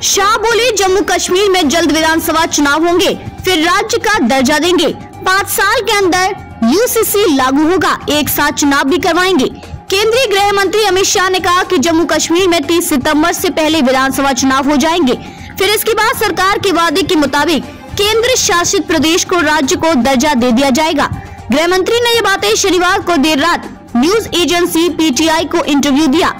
शाह बोले जम्मू कश्मीर में जल्द विधानसभा चुनाव होंगे, फिर राज्य का दर्जा देंगे। 5 साल के अंदर यूसीसी लागू होगा, एक साथ चुनाव भी करवाएंगे। केंद्रीय गृह मंत्री अमित शाह ने कहा कि जम्मू कश्मीर में 30 सितंबर से पहले विधानसभा चुनाव हो जाएंगे, फिर इसके बाद सरकार के वादे के मुताबिक केंद्र शासित प्रदेश को राज्य को दर्जा दे दिया जाएगा। गृह मंत्री ने ये बातें शनिवार को देर रात न्यूज एजेंसी पीटीआई को इंटरव्यू दिया।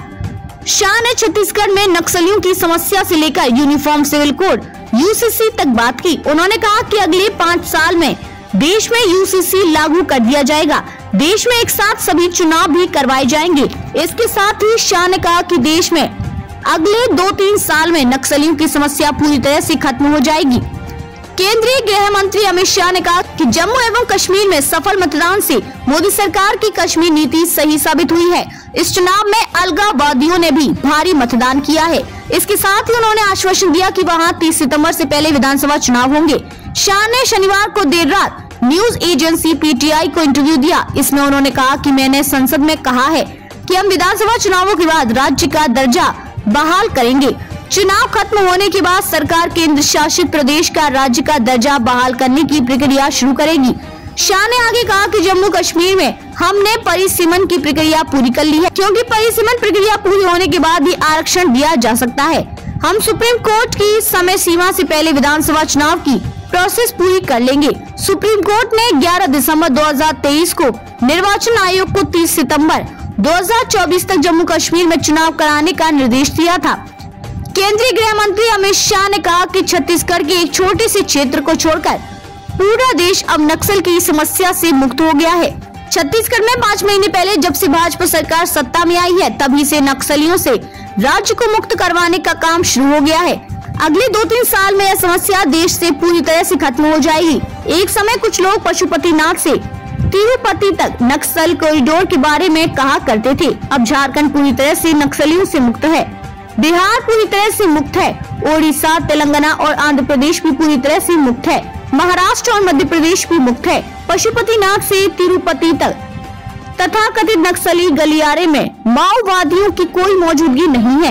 शाह ने छत्तीसगढ़ में नक्सलियों की समस्या से लेकर यूनिफॉर्म सिविल कोड यूसीसी तक बात की। उन्होंने कहा कि अगले 5 साल में देश में यूसीसी लागू कर दिया जाएगा, देश में एक साथ सभी चुनाव भी करवाए जाएंगे। इसके साथ ही शाह ने कहा कि देश में अगले 2-3 साल में नक्सलियों की समस्या पूरी तरह से खत्म हो जाएगी। केंद्रीय गृह मंत्री अमित शाह ने कहा कि जम्मू एवं कश्मीर में सफल मतदान से मोदी सरकार की कश्मीर नीति सही साबित हुई है। इस चुनाव में अलगाववादियों ने भी भारी मतदान किया है। इसके साथ ही उन्होंने आश्वासन दिया कि वहां 30 सितंबर से पहले विधानसभा चुनाव होंगे। शाह ने शनिवार को देर रात न्यूज एजेंसी पीटीआई को इंटरव्यू दिया। इसमें उन्होंने कहा कि मैंने संसद में कहा है कि हम विधानसभा चुनावों के बाद राज्य का दर्जा बहाल करेंगे। चुनाव खत्म होने के बाद सरकार केंद्र शासित प्रदेश का राज्य का दर्जा बहाल करने की प्रक्रिया शुरू करेगी। शाह ने आगे कहा कि जम्मू कश्मीर में हमने परिसीमन की प्रक्रिया पूरी कर ली है, क्योंकि परिसीमन प्रक्रिया पूरी होने के बाद ही आरक्षण दिया जा सकता है। हम सुप्रीम कोर्ट की समय सीमा से पहले विधानसभा चुनाव की प्रोसेस पूरी कर लेंगे। सुप्रीम कोर्ट ने 11 दिसंबर 2023 को निर्वाचन आयोग को 30 सितंबर 2024 तक जम्मू कश्मीर में चुनाव कराने का निर्देश दिया था। केंद्रीय गृह मंत्री अमित शाह ने कहा कि छत्तीसगढ़ के एक छोटे से क्षेत्र को छोड़कर पूरा देश अब नक्सल की समस्या से मुक्त हो गया है। छत्तीसगढ़ में 5 महीने पहले जब से भाजपा सरकार सत्ता में आई है, तभी से नक्सलियों से राज्य को मुक्त करवाने का काम शुरू हो गया है। अगले 2-3 साल में यह समस्या देश से पूरी तरह से खत्म हो जाएगी। एक समय कुछ लोग पशुपतिनाथ से तिरुपति तक नक्सल कॉरिडोर के बारे में कहा करते थे। अब झारखंड पूरी तरह से नक्सलियों से मुक्त है, बिहार पूरी तरह से मुक्त है, ओडिशा, तेलंगाना और आंध्र प्रदेश भी पूरी तरह से मुक्त है, महाराष्ट्र और मध्य प्रदेश भी मुक्त है। पशुपतिनाथ से तिरुपति तक तथाकथित नक्सली गलियारे में माओवादियों की कोई मौजूदगी नहीं है।